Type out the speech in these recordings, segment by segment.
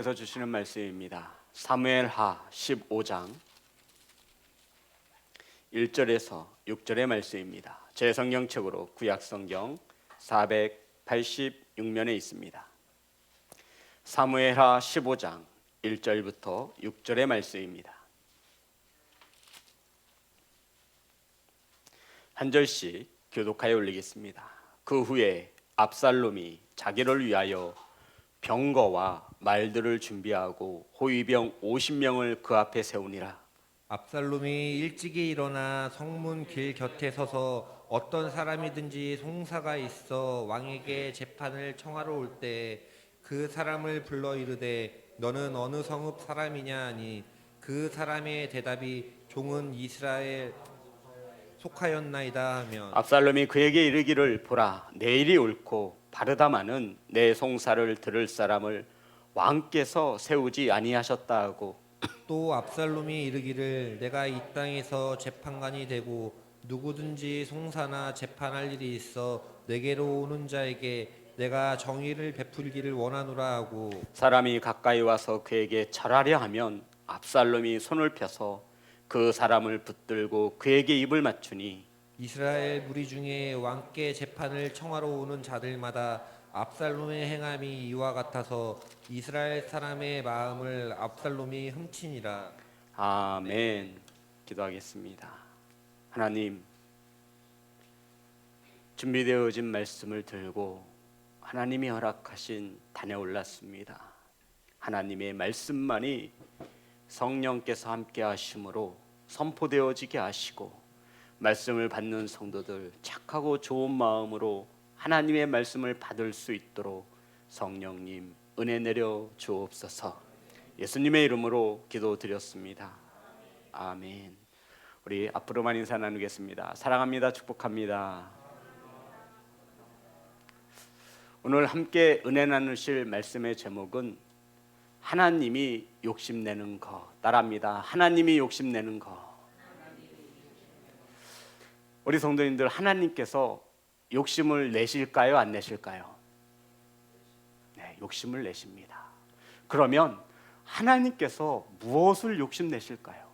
에서 주시는 말씀입니다. 사무엘하 15장 1절에서 6절의 말씀입니다. 제 성경책으로 구약성경 486면에 있습니다. 사무엘하 15장 1절부터 6절의 말씀입니다. 한 절씩 교독하여 올리겠습니다. 그 후에 압살롬이 자기를 위하여 병거와 말들을 준비하고 호위병 50명을 그 앞에 세우니라. 압살롬이 일찍이 일어나 성문 길 곁에 서서 어떤 사람이든지 송사가 있어 왕에게 재판을 청하러 올 때 그 사람을 불러 이르되 너는 어느 성읍 사람이냐 하니 그 사람의 대답이 종은 이스라엘 속하였나이다 하면 압살롬이 그에게 이르기를 보라, 내일이 옳고 바르다마는 내 송사를 들을 사람을 왕께서 세우지 아니하셨다 하고, 또 압살롬이 이르기를 내가 이 땅에서 재판관이 되고 누구든지 송사나 재판할 일이 있어 내게로 오는 자에게 내가 정의를 베풀기를 원하노라 하고 사람이 가까이 와서 그에게 절하려 하면 압살롬이 손을 펴서 그 사람을 붙들고 그에게 입을 맞추니, 이스라엘 무리 중에 왕께 재판을 청하러 오는 자들마다 압살롬의 행함이 이와 같아서 이스라엘 사람의 마음을 압살롬이 훔치니라. 아멘. 기도하겠습니다. 하나님, 준비되어진 말씀을 들고 하나님이 허락하신 단에 올랐습니다. 하나님의 말씀만이 성령께서 함께 하심으로 선포되어지게 하시고, 말씀을 받는 성도들 착하고 좋은 마음으로 하나님의 말씀을 받을 수 있도록 성령님 은혜 내려 주옵소서. 예수님의 이름으로 기도드렸습니다. 아멘. 우리 앞으로만 인사 나누겠습니다. 사랑합니다. 축복합니다. 오늘 함께 은혜 나누실 말씀의 제목은 하나님이 욕심내는 것. 따라합니다. 하나님이 욕심내는 것. 우리 성도님들, 하나님께서 욕심을 내실까요? 안 내실까요? 네, 욕심을 내십니다. 그러면 하나님께서 무엇을 욕심내실까요?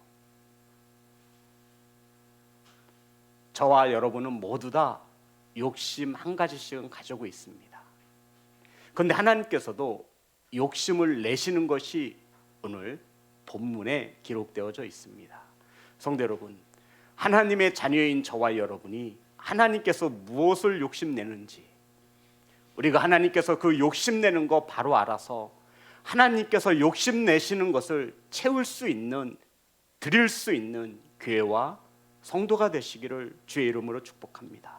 저와 여러분은 모두 다 욕심 한 가지씩은 가지고 있습니다. 그런데 하나님께서도 욕심을 내시는 것이 오늘 본문에 기록되어져 있습니다. 성도 여러분, 하나님의 자녀인 저와 여러분이 하나님께서 무엇을 욕심내는지 우리가 하나님께서 그 욕심내는 거 바로 알아서 하나님께서 욕심내시는 것을 채울 수 있는, 드릴 수 있는 교회와 성도가 되시기를 주의 이름으로 축복합니다.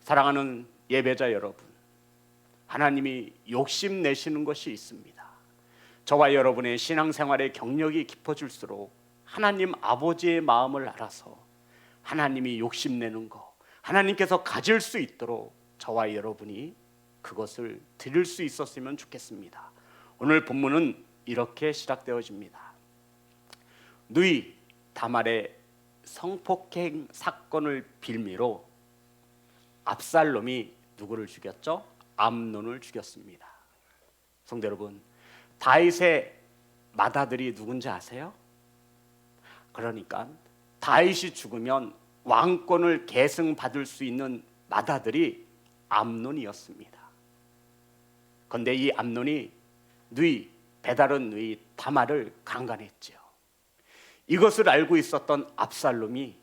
사랑하는 예배자 여러분, 하나님이 욕심내시는 것이 있습니다. 저와 여러분의 신앙생활의 경력이 깊어질수록 하나님 아버지의 마음을 알아서 하나님이 욕심내는 것, 하나님께서 가질 수 있도록 저와 여러분이 그것을 드릴 수 있었으면 좋겠습니다. 오늘 본문은 이렇게 시작되어집니다. 누이 다말의 성폭행 사건을 빌미로 압살롬이 누구를 죽였죠? 암논을 죽였습니다. 성도 여러분, 다윗의 맏아들이 누군지 아세요? 그러니까 다윗이 죽으면 왕권을 계승받을 수 있는 맏아들이 암논이었습니다. 그런데 이 암논이 배다른 누이 다말을 강간했죠. 이것을 알고 있었던 압살롬이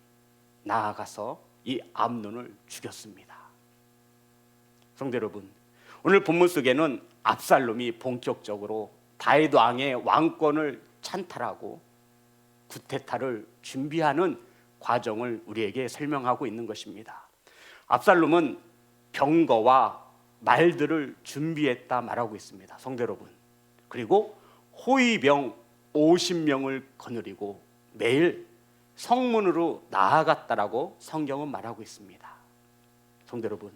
나아가서 이 암논을 죽였습니다. 성도 여러분, 오늘 본문 속에는 압살롬이 본격적으로 다윗 왕의 왕권을 찬탈하고 구테타를 준비하는 과정을 우리에게 설명하고 있는 것입니다. 압살롬은 병거와 말들을 준비했다 말하고 있습니다. 성도 여러분, 그리고 호위병 50명을 거느리고 매일 성문으로 나아갔다라고 성경은 말하고 있습니다. 성도 여러분,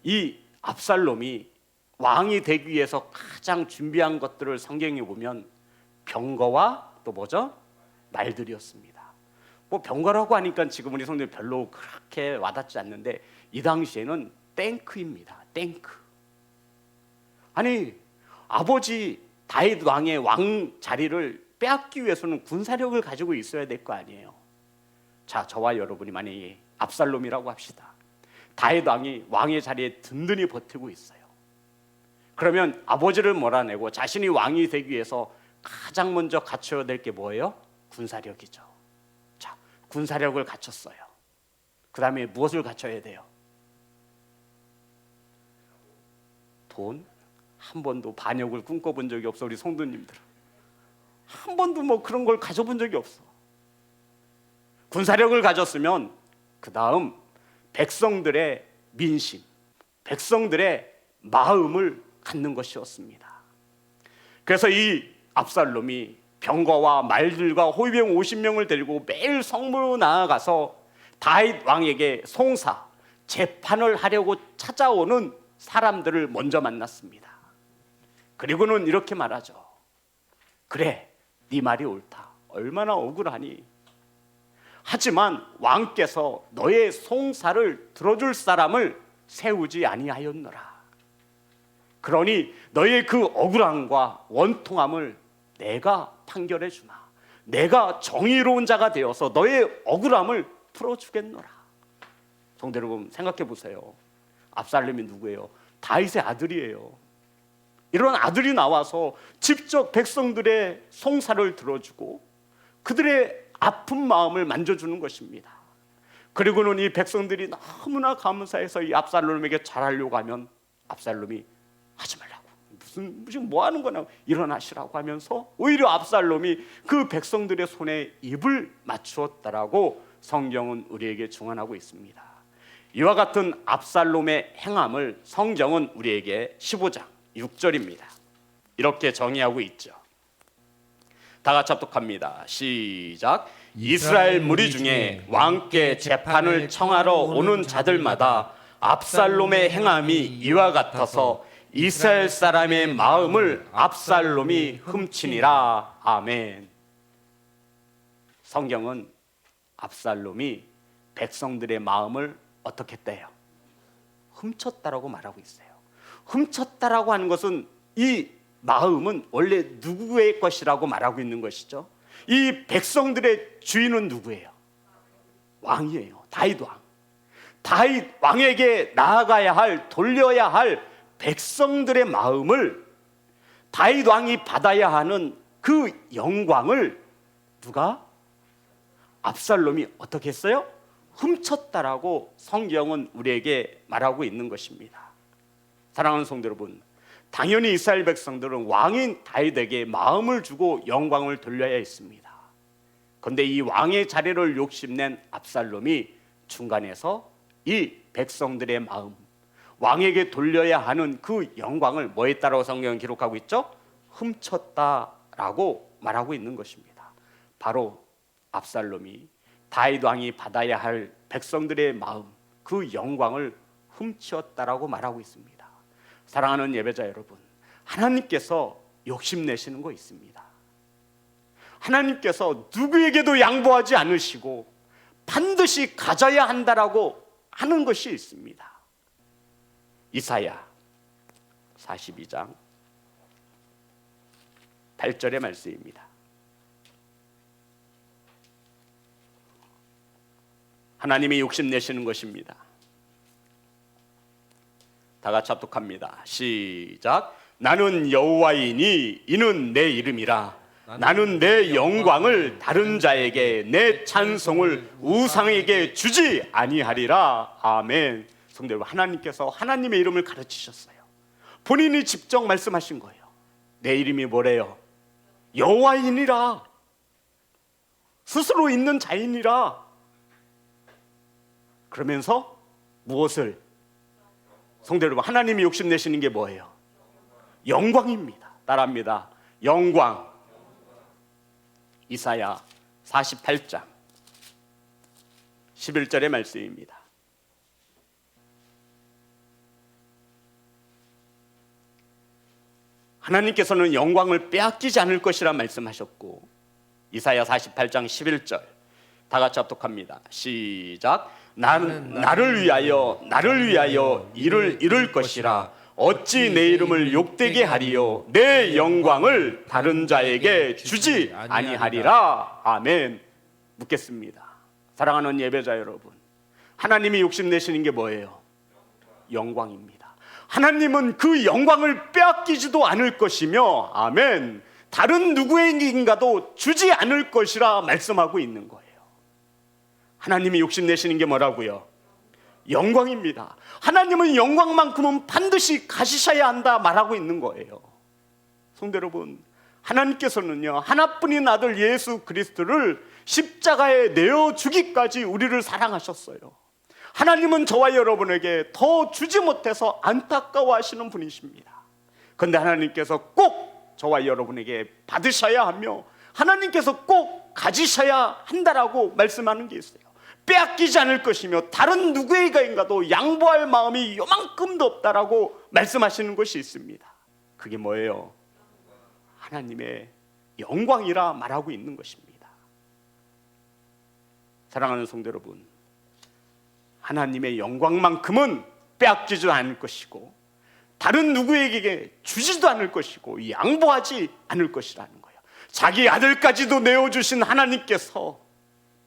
이 압살롬이 왕이 되기 위해서 가장 준비한 것들을 성경에 보면 병거와 또 뭐죠? 말들이었습니다. 뭐 병거라고 하니까 지금 우리 성도님 별로 그렇게 와닿지 않는데 이 당시에는 탱크입니다. 탱크. 아니, 아버지 다윗 왕의 왕 자리를 빼앗기 위해서는 군사력을 가지고 있어야 될 거 아니에요. 자, 저와 여러분이 만약에 압살롬이라고 합시다. 다윗 왕이 왕의 자리에 든든히 버티고 있어요. 그러면 아버지를 몰아내고 자신이 왕이 되기 위해서 가장 먼저 갖춰야 될 게 뭐예요? 군사력이죠. 자, 군사력을 갖췄어요. 그 다음에 무엇을 갖춰야 돼요? 돈? 한 번도 반역을 꿈꿔본 적이 없어. 우리 성도님들 한 번도 뭐 그런 걸 가져본 적이 없어. 군사력을 가졌으면 그 다음 백성들의 민심, 백성들의 마음을 갖는 것이었습니다. 그래서 이 압살롬이 병거와 말들과 호위병 50명을 데리고 매일 성문으로 나아가서 다윗 왕에게 송사, 재판을 하려고 찾아오는 사람들을 먼저 만났습니다. 그리고는 이렇게 말하죠. 그래, 네 말이 옳다. 얼마나 억울하니. 하지만 왕께서 너의 송사를 들어줄 사람을 세우지 아니하였노라. 그러니 너의 그 억울함과 원통함을 내가 판결해 주마. 내가 정의로운 자가 되어서 너의 억울함을 풀어주겠노라. 성도 여러분, 생각해 보세요. 압살롬이 누구예요? 다윗의 아들이에요. 이런 아들이 나와서 직접 백성들의 송사를 들어주고 그들의 아픈 마음을 만져주는 것입니다. 그리고는 이 백성들이 너무나 감사해서 이 압살롬에게 잘하려고 하면 압살롬이 하지 말라고, 무슨 뭐 하는 거냐, 일어나시라고 하면서 오히려 압살롬이 그 백성들의 손에 입을 맞추었다라고 성경은 우리에게 증언하고 있습니다. 이와 같은 압살롬의 행함을 성경은 우리에게 15장 6절입니다. 이렇게 정의하고 있죠. 다 같이 합독합니다. 시작. 이스라엘 무리 중에 왕께 재판을 청하러 오는 자들마다 압살롬의 행함이 이와 같아서 이스라엘 사람의 마음을 압살롬이 훔치니라. 아멘. 성경은 압살롬이 백성들의 마음을 어떻게 했대요? 훔쳤다라고 말하고 있어요. 훔쳤다라고 하는 것은 이 마음은 원래 누구의 것이라고 말하고 있는 것이죠. 이 백성들의 주인은 누구예요? 왕이에요. 다윗 왕. 다윗 왕에게 나아가야 할, 돌려야 할 백성들의 마음을 다윗 왕이 받아야 하는 그 영광을 누가? 압살롬이 어떻게 했어요? 훔쳤다라고 성경은 우리에게 말하고 있는 것입니다. 사랑하는 성도 여러분, 당연히 이스라엘 백성들은 왕인 다윗에게 마음을 주고 영광을 돌려야 했습니다. 그런데 이 왕의 자리를 욕심낸 압살롬이 중간에서 이 백성들의 마음, 왕에게 돌려야 하는 그 영광을 뭐 했다라고 성경은 기록하고 있죠? 훔쳤다라고 말하고 있는 것입니다. 바로 압살롬이 다윗 왕이 받아야 할 백성들의 마음, 그 영광을 훔쳤다라고 말하고 있습니다. 사랑하는 예배자 여러분, 하나님께서 욕심내시는 거 있습니다. 하나님께서 누구에게도 양보하지 않으시고 반드시 가져야 한다라고 하는 것이 있습니다. 이사야 42장 8절의 말씀입니다. 하나님이 욕심내시는 것입니다. 다 같이 합독합니다. 시작. 나는 여호와이니 이는 내 이름이라. 나는 내 영광을 다른 자에게, 내 찬송을 우상에게 주지 아니하리라. 아멘. 성도 여러분, 하나님께서 하나님의 이름을 가르치셨어요. 본인이 직접 말씀하신 거예요. 내 이름이 뭐래요? 여호와이니라. 스스로 있는 자이니라. 그러면서 무엇을? 성도 여러분, 하나님이 욕심내시는 게 뭐예요? 영광입니다. 따라합니다. 영광. 이사야 48장 11절의 말씀입니다. 하나님께서는 영광을 빼앗기지 않을 것이라 말씀하셨고, 이사야 48장 11절 다 같이 합독합니다. 시작. 나를 위하여 이를 이룰 것이라. 어찌 내 이름을 욕되게 하리요 내 영광을 다른 자에게 주지 아니하리라. 아멘. 묻겠습니다. 사랑하는 예배자 여러분, 하나님이 욕심내시는 게 뭐예요? 영광입니다. 하나님은 그 영광을 빼앗기지도 않을 것이며, 아멘, 다른 누구에게인가도 주지 않을 것이라 말씀하고 있는 거예요. 하나님이 욕심내시는 게 뭐라고요? 영광입니다. 하나님은 영광만큼은 반드시 가지셔야 한다 말하고 있는 거예요. 성도 여러분, 하나님께서는요, 하나뿐인 아들 예수 그리스도를 십자가에 내어주기까지 우리를 사랑하셨어요. 하나님은 저와 여러분에게 더 주지 못해서 안타까워하시는 분이십니다. 그런데 하나님께서 꼭 저와 여러분에게 받으셔야 하며 하나님께서 꼭 가지셔야 한다라고 말씀하는 게 있어요. 빼앗기지 않을 것이며 다른 누구에게인가도 양보할 마음이 요만큼도 없다라고 말씀하시는 것이 있습니다. 그게 뭐예요? 하나님의 영광이라 말하고 있는 것입니다. 사랑하는 성도 여러분, 하나님의 영광만큼은 빼앗기지도 않을 것이고 다른 누구에게 주지도 않을 것이고 양보하지 않을 것이라는 거예요. 자기 아들까지도 내어주신 하나님께서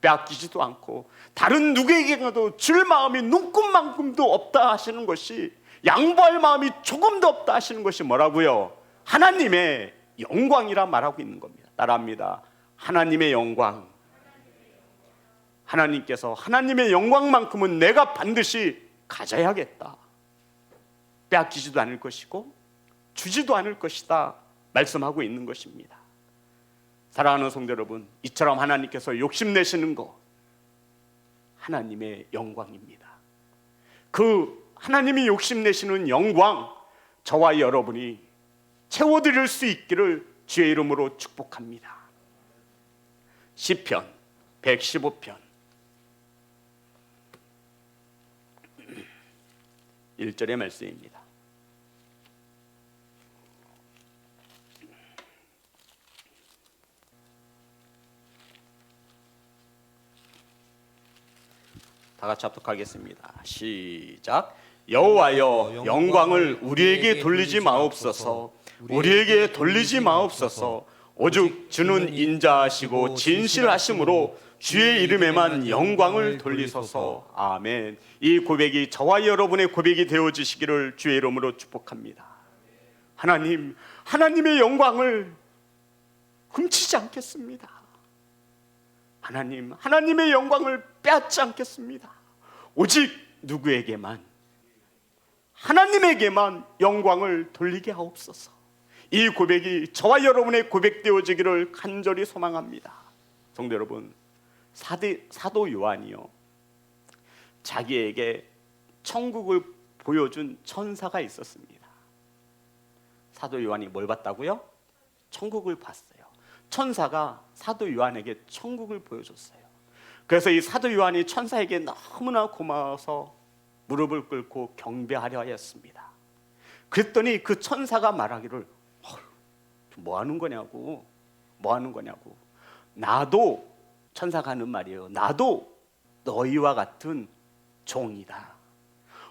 빼앗기지도 않고 다른 누구에게도 줄 마음이 눈꼽만큼도 없다 하시는 것이, 양보할 마음이 조금도 없다 하시는 것이 뭐라고요? 하나님의 영광이라 말하고 있는 겁니다. 따라합니다. 하나님의 영광. 하나님께서 하나님의 영광만큼은 내가 반드시 가져야겠다, 빼앗기지도 않을 것이고 주지도 않을 것이다 말씀하고 있는 것입니다. 사랑하는 성도 여러분, 이처럼 하나님께서 욕심내시는 것, 하나님의 영광입니다. 그 하나님이 욕심내시는 영광, 저와 여러분이 채워드릴 수 있기를 주의 이름으로 축복합니다. 시편 115편 1절의 말씀입니다. 다 같이 합독하겠습니다. 시작. 여호와여, 영광을 우리에게 돌리지 마옵소서. 우리에게 돌리지 마옵소서. 오직 주는 인자하시고 진실하심으로 주의 이름에만 영광을 돌리소서. 아멘. 이 고백이 저와 여러분의 고백이 되어지시기를 주의 이름으로 축복합니다. 하나님, 하나님의 영광을 훔치지 않겠습니다. 하나님, 하나님의 영광을 빼앗지 않겠습니다. 오직 누구에게만, 하나님에게만 영광을 돌리게 하옵소서. 이 고백이 저와 여러분의 고백되어지기를 간절히 소망합니다. 성도 여러분, 사도 요한이요, 자기에게 천국을 보여준 천사가 있었습니다. 사도 요한이 뭘 봤다고요? 천국을 봤어요. 천사가 사도 요한에게 천국을 보여줬어요. 그래서 이 사도 요한이 천사에게 너무나 고마워서 무릎을 꿇고 경배하려 하였습니다. 그랬더니 그 천사가 말하기를, 뭐 하는 거냐고, 뭐 하는 거냐고. 나도, 천사가 하는 말이에요, 나도 너희와 같은 종이다.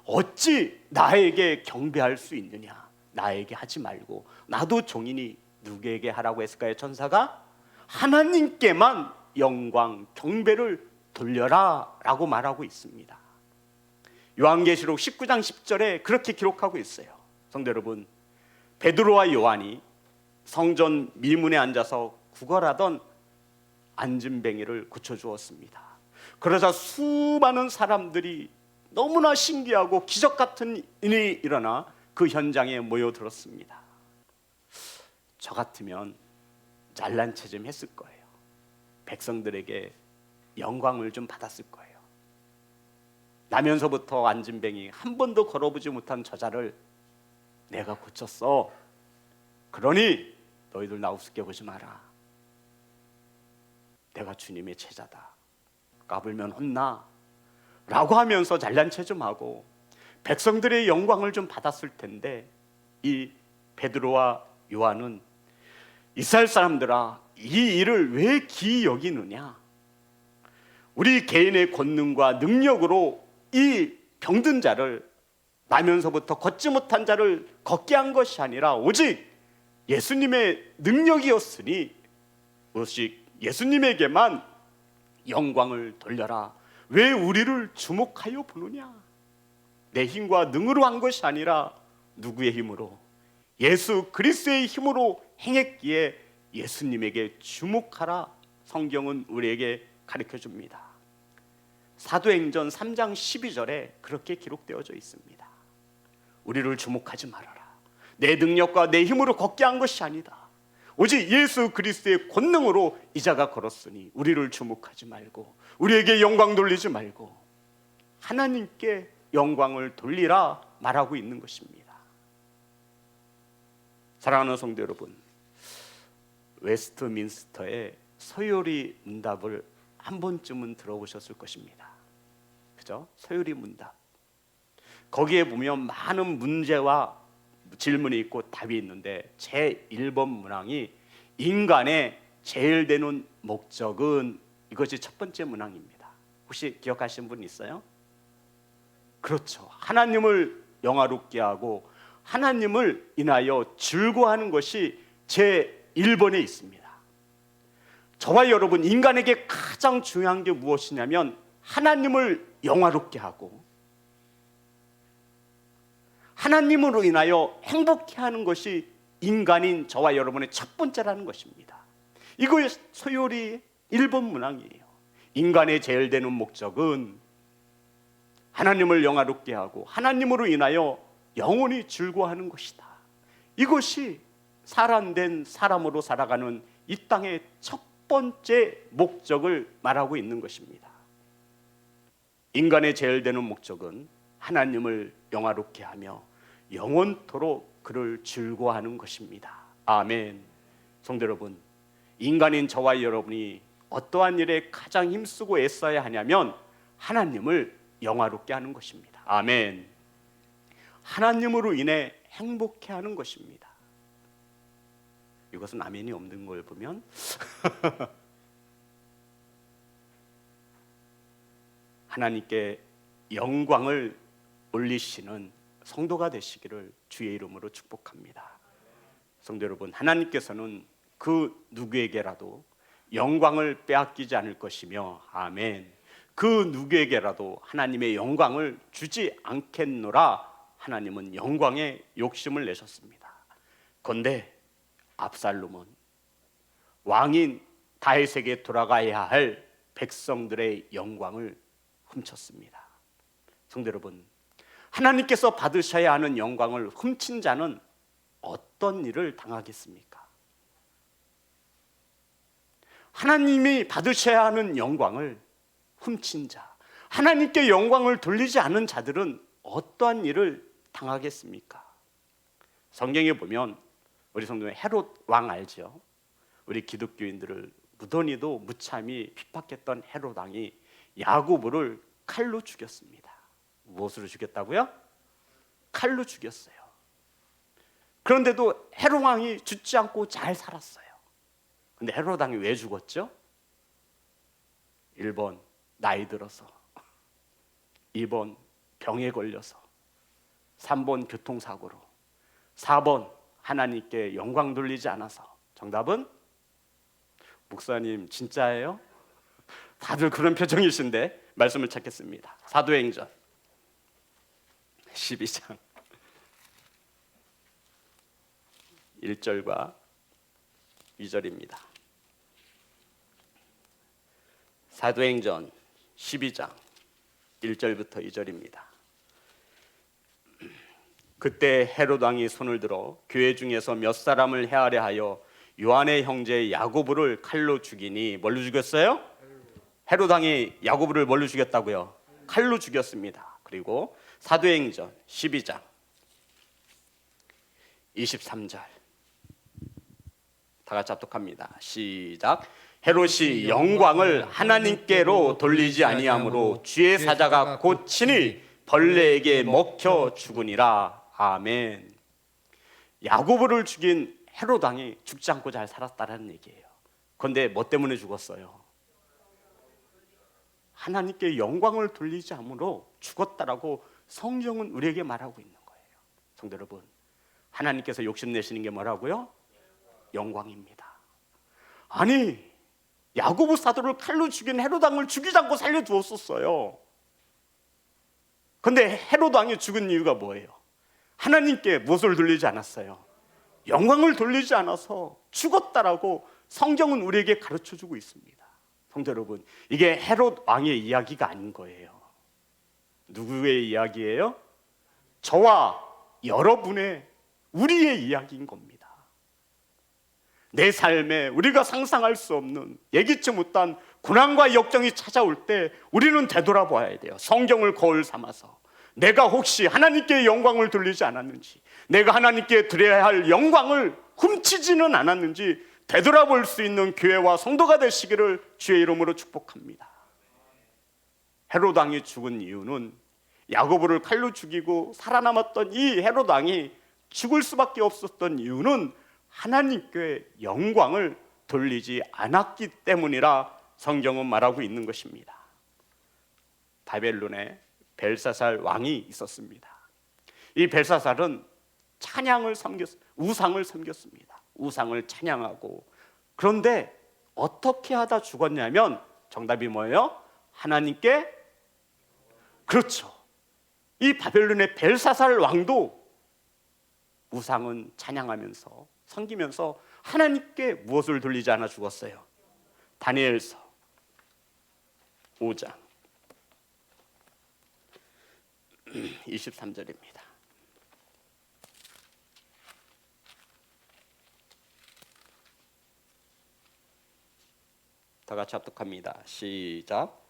어찌 나에게 경배할 수 있느냐. 나에게 하지 말고, 나도 종이니 누구에게 하라고 했을까요? 천사가 하나님께만 영광 경배를 돌려라 라고 말하고 있습니다. 요한계시록 19장 10절에 그렇게 기록하고 있어요. 성도 여러분, 베드로와 요한이 성전 미문에 앉아서 구걸하던 안진뱅이를 고쳐주었습니다. 그러자 수많은 사람들이 너무나 신기하고 기적 같은 일이 일어나 그 현장에 모여들었습니다. 저 같으면 잘난 체 좀 했을 거예요. 백성들에게 영광을 좀 받았을 거예요. 나면서부터 안진뱅이 한 번도 걸어보지 못한 저자를 내가 고쳤어. 그러니 너희들 나 우습게 보지 마라. 내가 주님의 제자다. 까불면 혼나. 라고 하면서 잘난 체 좀 하고 백성들의 영광을 좀 받았을 텐데, 이 베드로와 요한은 이스라엘 사람들아, 이 일을 왜 기이 여기느냐. 우리 개인의 권능과 능력으로 이 병든 자를 나면서부터 걷지 못한 자를 걷게 한 것이 아니라 오직 예수님의 능력이었으니 오직 예수님에게만 영광을 돌려라. 왜 우리를 주목하여 보느냐? 내 힘과 능으로 한 것이 아니라 누구의 힘으로? 예수 그리스도의 힘으로 행했기에 예수님에게 주목하라. 성경은 우리에게 가르쳐 줍니다. 사도행전 3장 12절에 그렇게 기록되어져 있습니다. 우리를 주목하지 말아라. 내 능력과 내 힘으로 걷게 한 것이 아니다. 오직 예수 그리스도의 권능으로 이 자가 걸었으니 우리를 주목하지 말고 우리에게 영광 돌리지 말고 하나님께 영광을 돌리라 말하고 있는 것입니다. 사랑하는 성도 여러분, 웨스트민스터의 서요리 문답을 한 번쯤은 들어보셨을 것입니다. 그죠? 서요리 문답. 거기에 보면 많은 문제와 질문이 있고 답이 있는데 제 1번 문항이 인간의 제일 되는 목적은, 이것이 첫 번째 문항입니다. 혹시 기억하시는 분 있어요? 그렇죠. 하나님을 영화롭게 하고 하나님을 인하여 즐거워하는 것이 제 1번에 있습니다. 저와 여러분, 인간에게 가장 중요한 게 무엇이냐면 하나님을 영화롭게 하고 하나님으로 인하여 행복해 하는 것이 인간인 저와 여러분의 첫 번째라는 것입니다. 이거의 소요리 1번 문항이에요. 인간의 제일 되는 목적은 하나님을 영화롭게 하고 하나님으로 인하여 영원히 즐거워하는 것이다. 이것이 사람된 사람으로 살아가는 이 땅의 첫 번째 목적을 말하고 있는 것입니다. 인간의 제일 되는 목적은 하나님을 영화롭게 하며 영원토록 그를 즐거워하는 것입니다. 아멘. 성도 여러분, 인간인 저와 여러분이 어떠한 일에 가장 힘쓰고 애써야 하냐면 하나님을 영화롭게 하는 것입니다. 아멘. 하나님으로 인해 행복해 하는 것입니다. 이것은 아멘이 없는 걸 보면 하나님께 영광을 올리시는 성도가 되시기를 주의 이름으로 축복합니다. 성도 여러분, 하나님께서는 그 누구에게라도 영광을 빼앗기지 않을 것이며, 아멘, 그 누구에게라도 하나님의 영광을 주지 않겠노라. 하나님은 영광에 욕심을 내셨습니다. 그런데 압살롬은 왕인 다윗에게 돌아가야 할 백성들의 영광을 훔쳤습니다. 성도 여러분, 하나님께서 받으셔야 하는 영광을 훔친 자는 어떤 일을 당하겠습니까? 하나님이 받으셔야 하는 영광을 훔친 자, 하나님께 영광을 돌리지 않은 자들은 어떠한 일을 당하겠습니까? 성경에 보면 우리 성도는 헤롯 왕 알죠? 우리 기독교인들을 무던히도 무참히 핍박했던 헤롯 왕이 야고보를 칼로 죽였습니다. 무엇으로 죽였다고요? 칼로 죽였어요. 그런데도 헤롯 왕이 죽지 않고 잘 살았어요. 근데 헤롯 왕이 왜 죽었죠? 1번 나이 들어서, 2번 병에 걸려서, 3번 교통사고로, 4번 하나님께 영광 돌리지 않아서. 정답은? 목사님 진짜예요? 다들 그런 표정이신데 말씀을 찾겠습니다. 사도행전 12장 1절과 2절입니다. 사도행전 12장 1절부터 2절입니다. 그때 헤롯 왕이 손을 들어 교회 중에서 몇 사람을 해하려 하여 요한의 형제 야고보를 칼로 죽이니. 뭘로 죽였어요? 헤롯 왕이 야고보를 뭘로 죽였다고요? 칼로 죽였습니다. 그리고 사도행전 12장 23절 다 같이 합독합니다. 시작. 헤롯이 영광을 하나님께로 돌리지 아니하므로 주의 사자가 곧 친히 벌레에게 먹혀 죽으니라. 아멘. 야고보를 죽인 헤롯 왕이 죽지 않고 잘 살았다라는 얘기예요. 그런데 뭐 때문에 죽었어요? 하나님께 영광을 돌리지 않으므로 죽었다라고 성경은 우리에게 말하고 있는 거예요. 성도 여러분, 하나님께서 욕심내시는 게 뭐라고요? 영광입니다. 아니, 야고보 사도를 칼로 죽인 헤롯 왕을 죽이지 않고 살려두었었어요. 근데 헤롯 왕이 죽은 이유가 뭐예요? 하나님께 무엇을 돌리지 않았어요? 영광을 돌리지 않아서 죽었다라고 성경은 우리에게 가르쳐주고 있습니다. 성도 여러분, 이게 헤롯 왕의 이야기가 아닌 거예요. 누구의 이야기예요? 저와 여러분의, 우리의 이야기인 겁니다. 내 삶에 우리가 상상할 수 없는, 예기치 못한 고난과 역경이 찾아올 때 우리는 되돌아봐야 돼요. 성경을 거울 삼아서 내가 혹시 하나님께 영광을 돌리지 않았는지, 내가 하나님께 드려야 할 영광을 훔치지는 않았는지 되돌아볼 수 있는 교회와 성도가 되시기를 주의 이름으로 축복합니다. 헤롯 왕이 죽은 이유는, 야고보를 칼로 죽이고 살아남았던 이 헤롯 왕이 죽을 수밖에 없었던 이유는 하나님께 영광을 돌리지 않았기 때문이라 성경은 말하고 있는 것입니다. 바벨론에 벨사살 왕이 있었습니다. 이 벨사살은 찬양을 우상을 섬겼습니다. 우상을 찬양하고, 그런데 어떻게 하다 죽었냐면 정답이 뭐예요? 하나님께, 그렇죠. 이 바벨론의 벨사살 왕도 우상은 찬양하면서 섬기면서 하나님께 무엇을 돌리지 않아 죽었어요? 다니엘서 5장 23절입니다. 다 같이 합독합니다. 시작.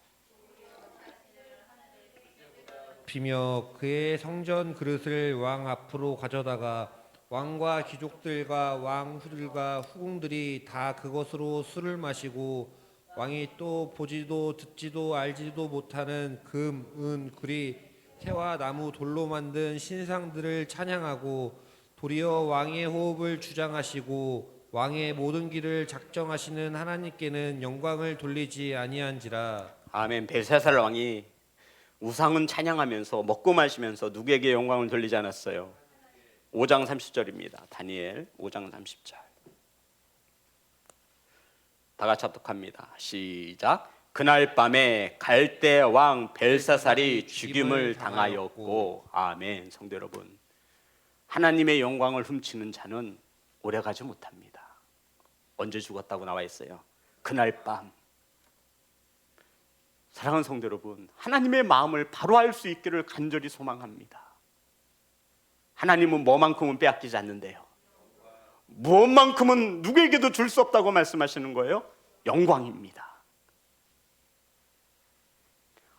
비며 그의 성전 그릇을 왕 앞으로 가져다가 왕과 귀족들과 왕후들과 후궁들이 다 그것으로 술을 마시고, 왕이 또 보지도 듣지도 알지도 못하는 금, 은, 구리, 새와 나무, 돌로 만든 신상들을 찬양하고, 도리어 왕의 호흡을 주장하시고 왕의 모든 길을 작정하시는 하나님께는 영광을 돌리지 아니한지라. 아멘. 벨사살 왕이 우상은 찬양하면서 먹고 마시면서 누구에게 영광을 돌리지 않았어요? 5장 30절입니다. 다니엘 5장 30절. 다 같이 합독합니다. 시작. 그날 밤에 갈대 왕 벨사살이 죽임을 당하였고. 아멘. 성도 여러분, 하나님의 영광을 훔치는 자는 오래가지 못합니다. 언제 죽었다고 나와 있어요? 그날 밤. 사랑하는 성도 여러분, 하나님의 마음을 바로 알 수 있기를 간절히 소망합니다. 하나님은 뭐만큼은 빼앗기지 않는데요, 무엇만큼은 누구에게도 줄 수 없다고 말씀하시는 거예요? 영광입니다.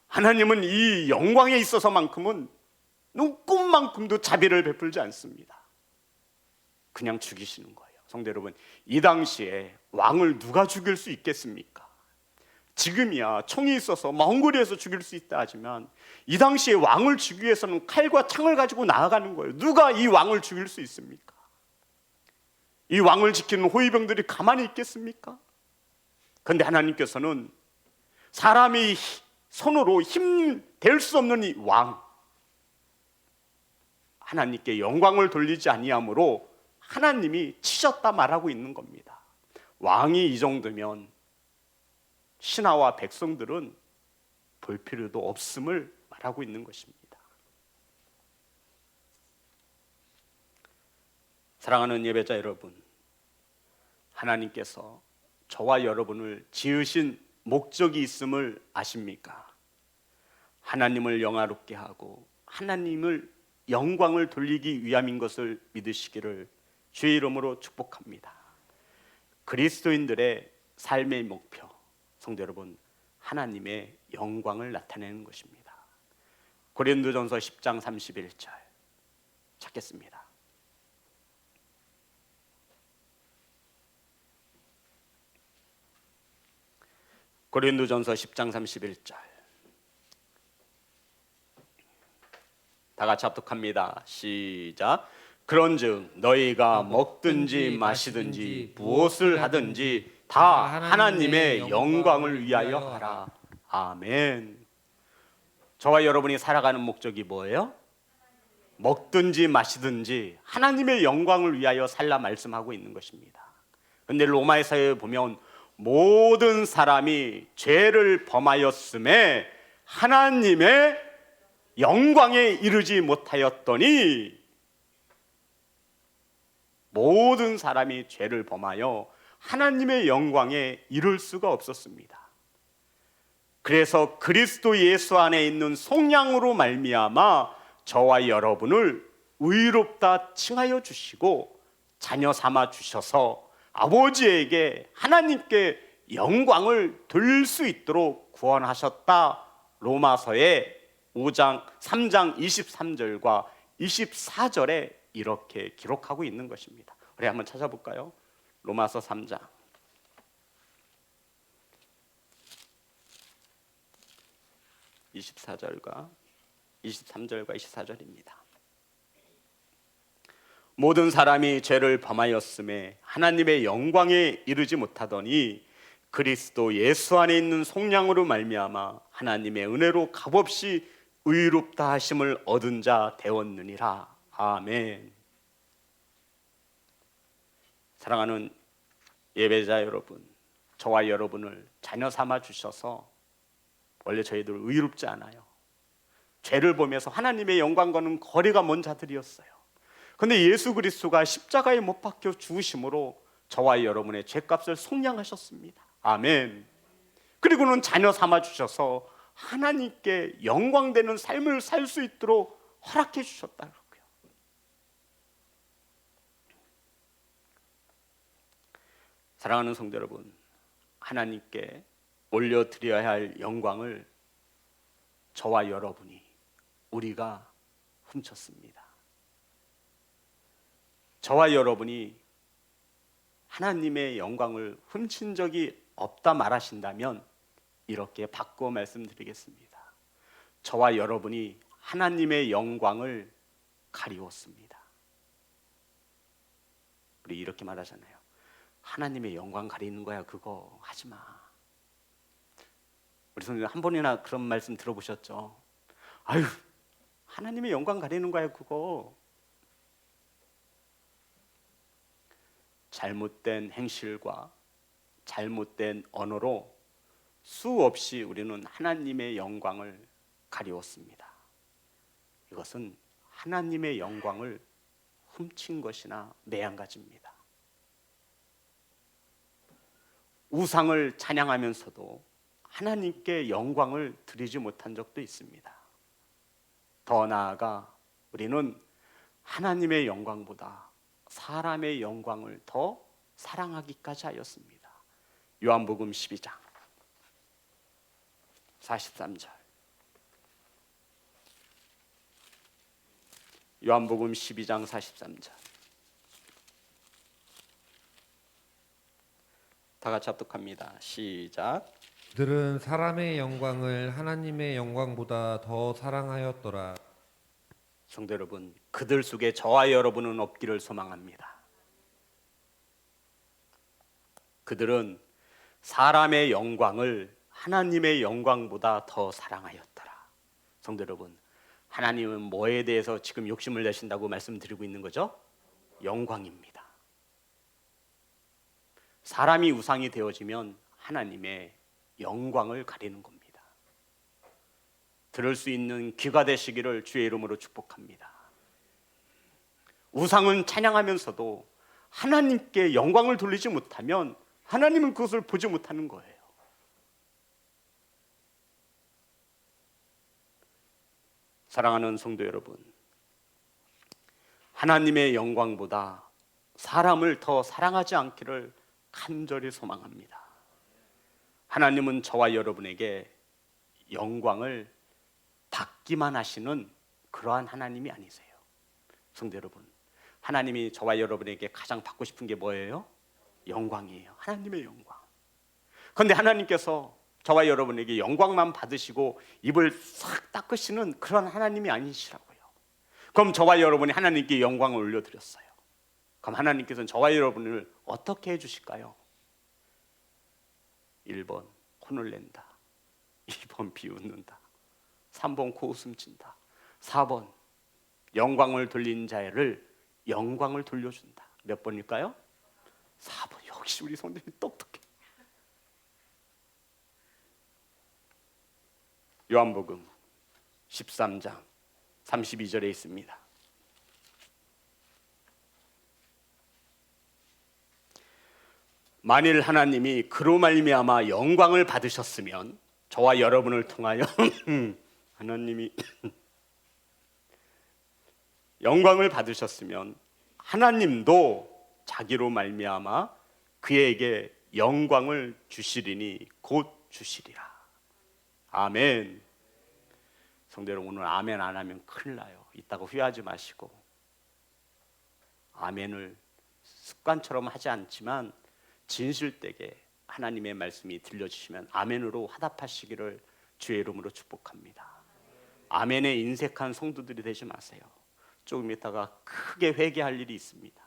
하나님은 이 영광에 있어서만큼은 눈꼽만큼도 자비를 베풀지 않습니다. 그냥 죽이시는 거예요. 성도 여러분, 이 당시에 왕을 누가 죽일 수 있겠습니까? 지금이야 총이 있어서 먼 거리에서 죽일 수 있다 하지만, 이 당시에 왕을 죽이기 위해서는 칼과 창을 가지고 나아가는 거예요. 누가 이 왕을 죽일 수 있습니까? 이 왕을 지키는 호위병들이 가만히 있겠습니까? 그런데 하나님께서는 사람이 손으로 힘댈 수 없는 이 왕, 하나님께 영광을 돌리지 아니함으로 하나님이 치셨다 말하고 있는 겁니다. 왕이 이 정도면 신하와 백성들은 볼 필요도 없음을 말하고 있는 것입니다. 사랑하는 예배자 여러분, 하나님께서 저와 여러분을 지으신 목적이 있음을 아십니까? 하나님을 영화롭게 하고 하나님을 영광을 돌리기 위함인 것을 믿으시기를 주의 이름으로 축복합니다. 그리스도인들의 삶의 목표, 성도 여러분, 하나님의 영광을 나타내는 것입니다. 고린도전서 10장 31절 찾겠습니다. 고린도전서 10장 31절 다 같이 합독합니다. 시작. 그런즉 너희가 먹든지 마시든지 무엇을 하든지 다 하나님의 영광을 위하여 하라. 아멘. 저와 여러분이 살아가는 목적이 뭐예요? 먹든지 마시든지 하나님의 영광을 위하여 살라 말씀하고 있는 것입니다. 그런데 로마서에 보면 모든 사람이 죄를 범하였음에 하나님의 영광에 이르지 못하였더니, 모든 사람이 죄를 범하여 하나님의 영광에 이를 수가 없었습니다. 그래서 그리스도 예수 안에 있는 속량으로 말미암아 저와 여러분을 의롭다 칭하여 주시고 자녀 삼아 주셔서 아버지에게, 하나님께 영광을 돌릴 수 있도록 구원하셨다. 로마서의 3장 23절과 24절에 이렇게 기록하고 있는 것입니다. 우리 한번 찾아볼까요? 로마서 3장 23절과 24절입니다. 모든 사람이 죄를 범하였음에 하나님의 영광에 이르지 못하더니 그리스도 예수 안에 있는 속량으로 말미암아 하나님의 은혜로 값없이 의롭다 하심을 얻은 자 되었느니라. 아멘. 사랑하는 예배자 여러분, 저와 여러분을 자녀 삼아 주셔서 원래 저희들 의롭지 않아요. 죄를 보면서 하나님의 영광과는 거리가 먼 자들이었어요. 그런데 예수 그리스도가 십자가에 못 박혀 죽으심으로 저와 여러분의 죄값을 속량하셨습니다. 아멘. 그리고는 자녀 삼아 주셔서 하나님께 영광되는 삶을 살 수 있도록 허락해 주셨다고요. 사랑하는 성도 여러분, 하나님께 올려드려야 할 영광을 저와 여러분이, 우리가 훔쳤습니다. 저와 여러분이 하나님의 영광을 훔친 적이 없다 말하신다면 이렇게 바꿔 말씀드리겠습니다. 저와 여러분이 하나님의 영광을 가리웠습니다. 우리 이렇게 말하잖아요. 하나님의 영광 가리는 거야, 그거 하지 마. 우리 선생님 한 번이나 그런 말씀 들어보셨죠? 아유, 하나님의 영광 가리는 거야, 그거. 잘못된 행실과 잘못된 언어로 수없이 우리는 하나님의 영광을 가리웠습니다. 이것은 하나님의 영광을 훔친 것이나 매한가지입니다. 우상을 찬양하면서도 하나님께 영광을 드리지 못한 적도 있습니다. 더 나아가 우리는 하나님의 영광보다 사람의 영광을 더 사랑하기까지 하였습니다. 요한복음 12장 43절. 요한복음 12장 43절. 다 같이 합독합니다. 시작. 그들은 사람의 영광을 하나님의 영광보다 더 사랑하였더라. 성도 여러분, 그들 속에 저와 여러분은 없기를 소망합니다. 그들은 사람의 영광을 하나님의 영광보다 더 사랑하였더라. 성도 여러분, 하나님은 뭐에 대해서 지금 욕심을 내신다고 말씀드리고 있는 거죠? 영광입니다. 사람이 우상이 되어지면 하나님의 영광을 가리는 겁니다. 들을 수 있는 귀가 되시기를 주의 이름으로 축복합니다. 우상은 찬양하면서도 하나님께 영광을 돌리지 못하면 하나님은 그것을 보지 못하는 거예요. 사랑하는 성도 여러분, 하나님의 영광보다 사람을 더 사랑하지 않기를 간절히 소망합니다. 하나님은 저와 여러분에게 영광을 받기만 하시는 그러한 하나님이 아니세요. 성도 여러분, 하나님이 저와 여러분에게 가장 받고 싶은 게 뭐예요? 영광이에요. 하나님의 영광. 그런데 하나님께서 저와 여러분에게 영광만 받으시고 입을 싹 닦으시는 그런 하나님이 아니시라고요. 그럼 저와 여러분이 하나님께 영광을 올려드렸어요. 그럼 하나님께서는 저와 여러분을 어떻게 해주실까요? 1번 혼을 낸다, 2번 비웃는다, 3번 코웃음 친다. 4번 영광을 돌린 자를 영광을 돌려준다. 몇 번일까요? 4번. 역시 우리 성도님 똑똑해. 요한복음 13장 32절에 있습니다. 만일 하나님이 그로 말미암아 영광을 받으셨으면, 저와 여러분을 통하여 하나님이 영광을 받으셨으면 하나님도 자기로 말미암아 그에게 영광을 주시리니 곧 주시리라. 아멘. 성도 여러분, 오늘 아멘 안 하면 큰일 나요. 이따가 후회하지 마시고, 아멘을 습관처럼 하지 않지만 진실되게 하나님의 말씀이 들려주시면 아멘으로 화답하시기를 주의 이름으로 축복합니다. 아멘에 인색한 성도들이 되지 마세요. 조금 있다가 크게 회개할 일이 있습니다.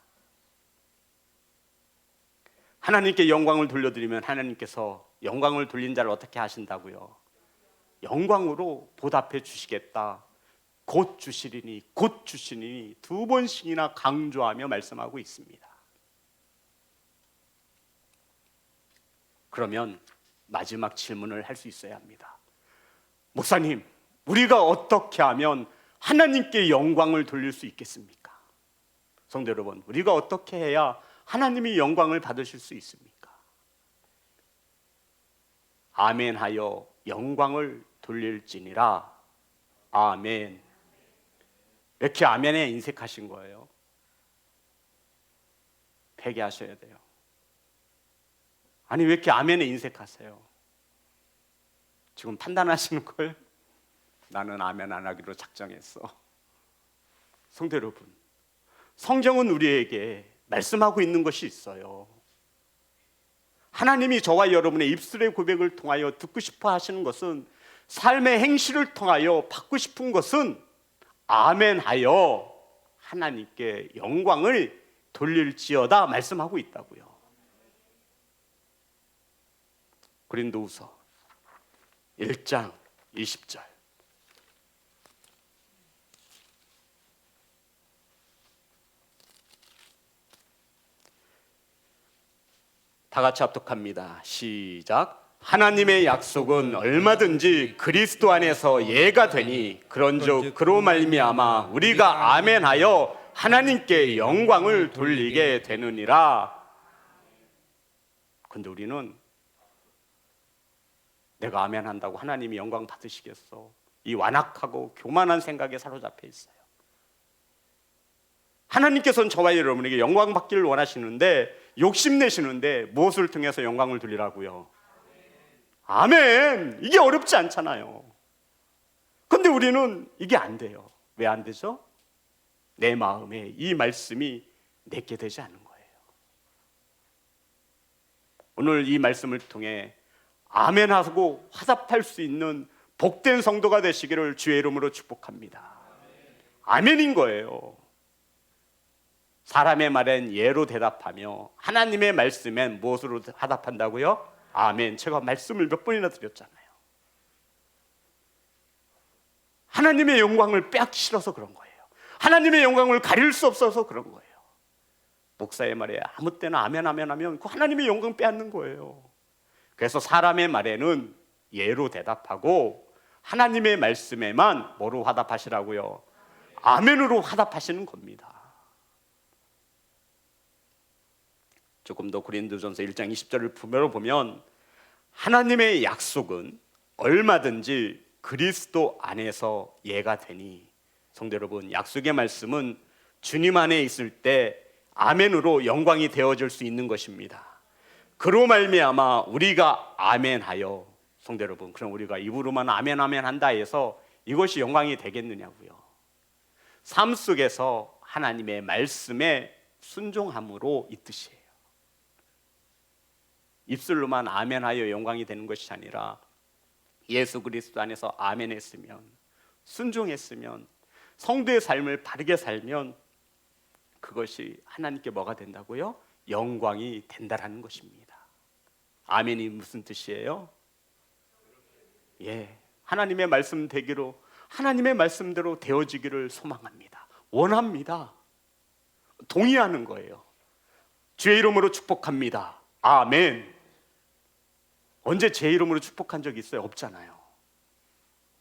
하나님께 영광을 돌려드리면 하나님께서 영광을 돌린 자를 어떻게 하신다고요? 영광으로 보답해 주시겠다. 곧 주시리니 곧 주시니 두 번씩이나 강조하며 말씀하고 있습니다. 그러면 마지막 질문을 할 수 있어야 합니다. 목사님, 우리가 어떻게 하면 하나님께 영광을 돌릴 수 있겠습니까? 성도 여러분, 우리가 어떻게 해야 하나님이 영광을 받으실 수 있습니까? 아멘하여 영광을 돌릴지니라. 아멘. 왜 이렇게 아멘에 인색하신 거예요? 회개하셔야 돼요. 아니, 왜 이렇게 아멘에 인색하세요? 지금 판단하시는 거예요? 나는 아멘 안 하기로 작정했어. 성도 여러분, 성경은 우리에게 말씀하고 있는 것이 있어요. 하나님이 저와 여러분의 입술의 고백을 통하여 듣고 싶어 하시는 것은, 삶의 행실을 통하여 받고 싶은 것은 아멘하여 하나님께 영광을 돌릴지어다 말씀하고 있다고요. 고린도후서 1장 20절. 다 같이 합독합니다. 시작. 하나님의 약속은 얼마든지 그리스도 안에서 예가 되니 그런즉 그로 말미암아 우리가 아멘하여 하나님께 영광을 돌리게 되느니라. 근데 우리는 내가 아멘 한다고 하나님이 영광 받으시겠어? 이 완악하고 교만한 생각에 사로잡혀 있어요. 하나님께서는 저와 여러분에게 영광 받기를 원하시는데, 욕심내시는데 무엇을 통해서 영광을 돌리라고요? 아멘! 이게 어렵지 않잖아요. 근데 우리는 이게 안 돼요. 왜 안 되죠? 내 마음에 이 말씀이 내게 되지 않은 거예요. 오늘 이 말씀을 통해 아멘하고 화답할 수 있는 복된 성도가 되시기를 주의 이름으로 축복합니다. 아멘인 거예요. 사람의 말엔 예로 대답하며 하나님의 말씀엔 무엇으로 화답한다고요? 아멘. 제가 말씀을 몇 번이나 드렸잖아요. 하나님의 영광을 빼앗기 싫어서 그런 거예요. 하나님의 영광을 가릴 수 없어서 그런 거예요. 목사의 말에 아무 때나 아멘 아멘 하면 그 하나님의 영광 빼앗는 거예요. 그래서 사람의 말에는 예로 대답하고 하나님의 말씀에만 뭐로 화답하시라고요? 아멘으로 화답하시는 겁니다. 조금 더 고린도전서 1장 20절을 보면 하나님의 약속은 얼마든지 그리스도 안에서 예가 되니, 성도 여러분, 약속의 말씀은 주님 안에 있을 때 아멘으로 영광이 되어질 수 있는 것입니다. 그로 말미암아 우리가 아멘하여, 성도 여러분, 그럼 우리가 입으로만 아멘 아멘 한다 해서 이것이 영광이 되겠느냐고요? 삶 속에서 하나님의 말씀에 순종함으로 이 뜻이에요. 입술로만 아멘하여 영광이 되는 것이 아니라 예수 그리스도 안에서 아멘했으면, 순종했으면, 성도의 삶을 바르게 살면 그것이 하나님께 뭐가 된다고요? 영광이 된다라는 것입니다. 아멘이 무슨 뜻이에요? 예, 하나님의 말씀 되기로, 하나님의 말씀대로 되어지기를 소망합니다. 원합니다. 동의하는 거예요. 주의 이름으로 축복합니다. 아멘. 언제 제 이름으로 축복한 적 있어요? 없잖아요.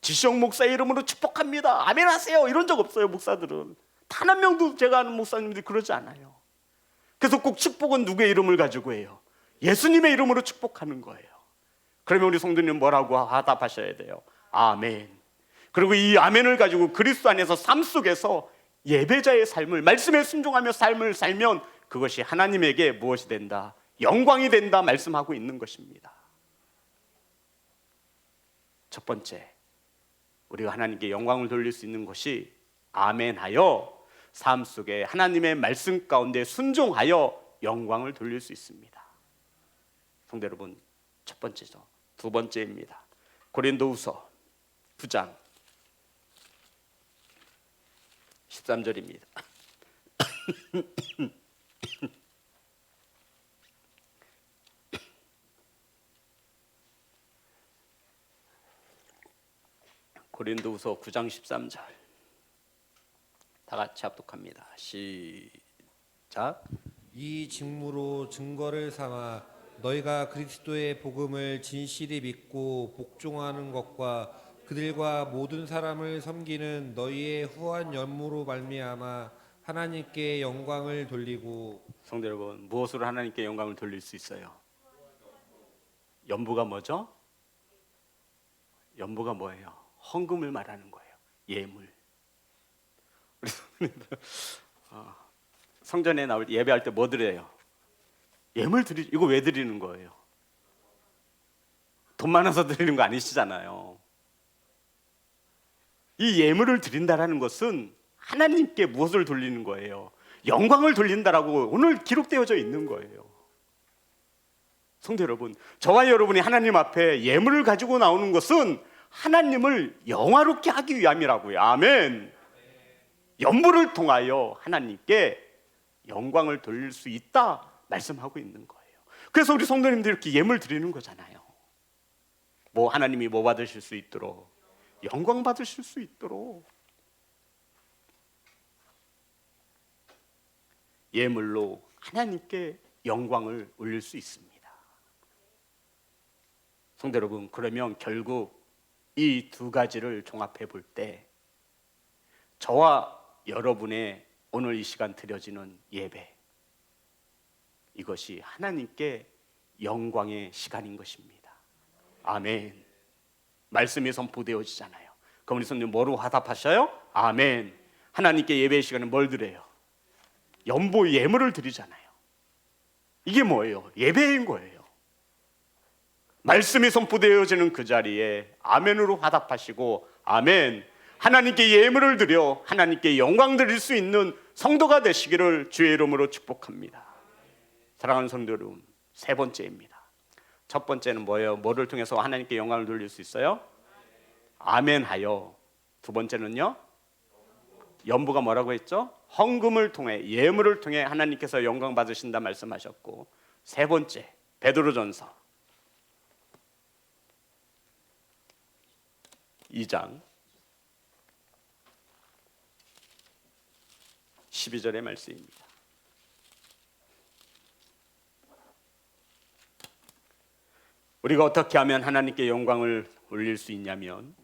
지시영 목사 이름으로 축복합니다. 아멘 하세요. 이런 적 없어요. 목사들은 단 한 명도, 제가 아는 목사님들이 그러지 않아요. 그래서 꼭 축복은 누구의 이름을 가지고 해요? 예수님의 이름으로 축복하는 거예요. 그러면 우리 성도님 뭐라고 화답하셔야 돼요? 아멘. 그리고 이 아멘을 가지고 그리스도 안에서 삶 속에서 예배자의 삶을, 말씀에 순종하며 삶을 살면 그것이 하나님에게 무엇이 된다? 영광이 된다 말씀하고 있는 것입니다. 첫 번째, 우리가 하나님께 영광을 돌릴 수 있는 것이 아멘하여 삶 속에 하나님의 말씀 가운데 순종하여 영광을 돌릴 수 있습니다. 성도 여러분, 첫 번째죠. 두 번째입니다. 고린도후서 9장 13절입니다. 고린도후서 9장 13절 다 같이 합독합니다. 시작. 이 직무로 증거를 삼아 너희가 그리스도의 복음을 진실히 믿고 복종하는 것과 그들과 모든 사람을 섬기는 너희의 후한 연무로 말미암아 하나님께 영광을 돌리고. 성도 여러분, 무엇으로 하나님께 영광을 돌릴 수 있어요? 연부가 뭐죠? 연부가 뭐예요? 헌금을 말하는 거예요. 예물. 우리 성도님들 성전에 나올 때, 예배할 때 뭐 드려요? 예물 드리. 이거 왜 드리는 거예요? 돈 많아서 드리는 거 아니시잖아요. 이 예물을 드린다라는 것은 하나님께 무엇을 돌리는 거예요? 영광을 돌린다라고 오늘 기록되어져 있는 거예요. 성도 여러분, 저와 여러분이 하나님 앞에 예물을 가지고 나오는 것은 하나님을 영화롭게 하기 위함이라고요. 아멘. 연부를 통하여 하나님께 영광을 돌릴 수 있다 말씀하고 있는 거예요. 그래서 우리 성도님들 이렇게 예물 드리는 거잖아요. 뭐 하나님이 뭐 받으실 수 있도록, 영광 받으실 수 있도록. 예물로 하나님께 영광을 올릴 수 있습니다. 성도 여러분, 그러면 결국 이 두 가지를 종합해 볼 때 저와 여러분의 오늘 이 시간 드려지는 예배, 이것이 하나님께 영광의 시간인 것입니다. 아멘. 말씀이 선포되어지잖아요. 그럼 우리 성도님 뭐로 화답하셔요? 아멘. 하나님께 예배의 시간에 뭘 드려요? 연보 예물을 드리잖아요. 이게 뭐예요? 예배인 거예요. 말씀이 선포되어지는 그 자리에 아멘으로 화답하시고, 아멘, 하나님께 예물을 드려 하나님께 영광 드릴 수 있는 성도가 되시기를 주의 이름으로 축복합니다. 사랑하는 성도 여러분, 세 번째입니다. 첫 번째는 뭐예요? 뭐를 통해서 하나님께 영광을 돌릴 수 있어요? 아멘하여. 두 번째는요, 연부가 뭐라고 했죠? 헌금을 통해, 예물을 통해 하나님께서 영광 받으신다 말씀하셨고, 세 번째 베드로전서 2장 12절의 말씀입니다. 우리가 어떻게 하면 하나님께 영광을 올릴 수 있냐면,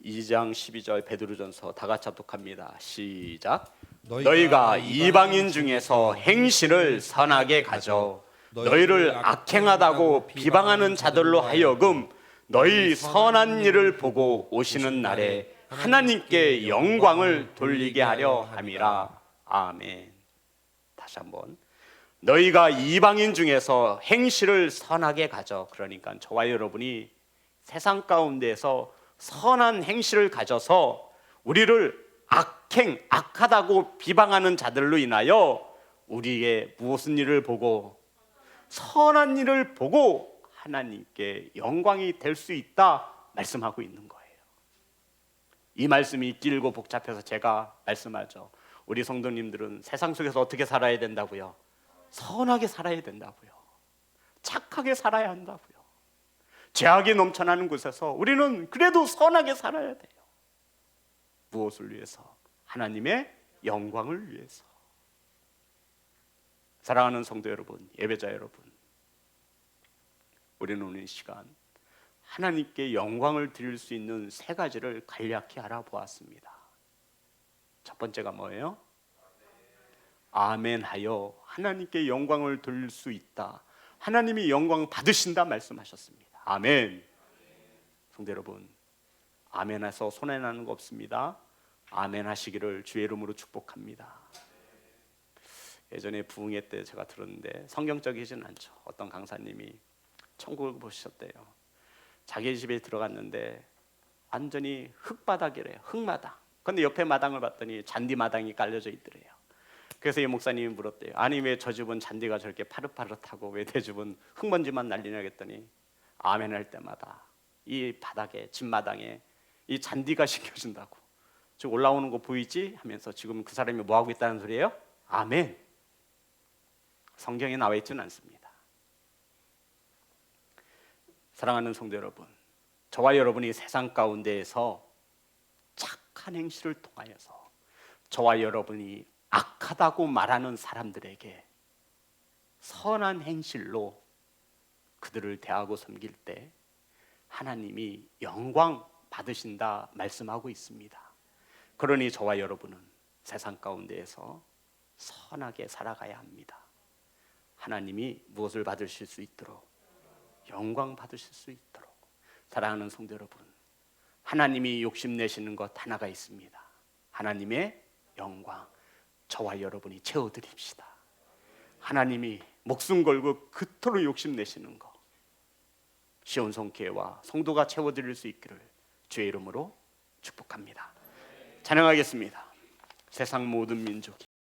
이 장 12절 베드로전서 다 같이 합독합니다. 시작. 너희가 이방인 중에서 행실을 선하게 가져 너희를 악행하다고 비방하는 자들로 하여금 너희 선한 일을 보고 오시는 날에 하나님께 영광을 돌리게 하려 함이라. 아멘. 다시 한번. 너희가 이방인 중에서 행실을 선하게 가져. 그러니까 저와 여러분이 세상 가운데서 선한 행실을 가져서 우리를 악하다고 비방하는 자들로 인하여 우리의 무슨 일을 보고, 선한 일을 보고 하나님께 영광이 될 수 있다 말씀하고 있는 거예요. 이 말씀이 길고 복잡해서 제가 말씀하죠. 우리 성도님들은 세상 속에서 어떻게 살아야 된다고요? 선하게 살아야 된다고요. 착하게 살아야 한다고요. 죄악이 넘쳐나는 곳에서 우리는 그래도 선하게 살아야 돼요. 무엇을 위해서? 하나님의 영광을 위해서. 사랑하는 성도 여러분, 예배자 여러분, 우리는 오늘 이 시간 하나님께 영광을 드릴 수 있는 세 가지를 간략히 알아보았습니다. 첫 번째가 뭐예요? 아멘하여 하나님께 영광을 돌릴 수 있다. 하나님이 영광 받으신다 말씀하셨습니다. 아멘. 성도 여러분, 아멘해서 손해나는 거 없습니다. 아멘 하시기를 주의 이름으로 축복합니다. 예전에 부흥회 때 제가 들었는데 성경적이진 않죠. 어떤 강사님이 천국을 보셨대요. 자기 집에 들어갔는데 완전히 흙바닥이래요. 흙마당. 근데 옆에 마당을 봤더니 잔디 마당이 깔려져 있더래요. 그래서 이 목사님이 물었대요. 아니 왜 저 집은 잔디가 저렇게 파릇파릇하고 왜 내 집은 흙먼지만 날리냐 했더니 아멘 할 때마다 이 바닥에 집마당에 이 잔디가 씻겨진다고. 즉 올라오는 거 보이지? 하면서 지금 그 사람이 뭐 하고 있다는 소리예요? 아멘. 성경에 나와 있지는 않습니다. 사랑하는 성도 여러분, 저와 여러분이 세상 가운데에서 착한 행실을 통하여서 저와 여러분이 악하다고 말하는 사람들에게 선한 행실로 그들을 대하고 섬길 때 하나님이 영광 받으신다 말씀하고 있습니다. 그러니 저와 여러분은 세상 가운데에서 선하게 살아가야 합니다. 하나님이 무엇을 받으실 수 있도록? 영광 받으실 수 있도록. 사랑하는 성도 여러분, 하나님이 욕심내시는 것 하나가 있습니다. 하나님의 영광, 저와 여러분이 채워드립시다. 하나님이 목숨 걸고 그토록 욕심내시는 것, 시온성교회와 성도가 채워드릴 수 있기를 주의 이름으로 축복합니다. 찬양하겠습니다. 세상 모든 민족이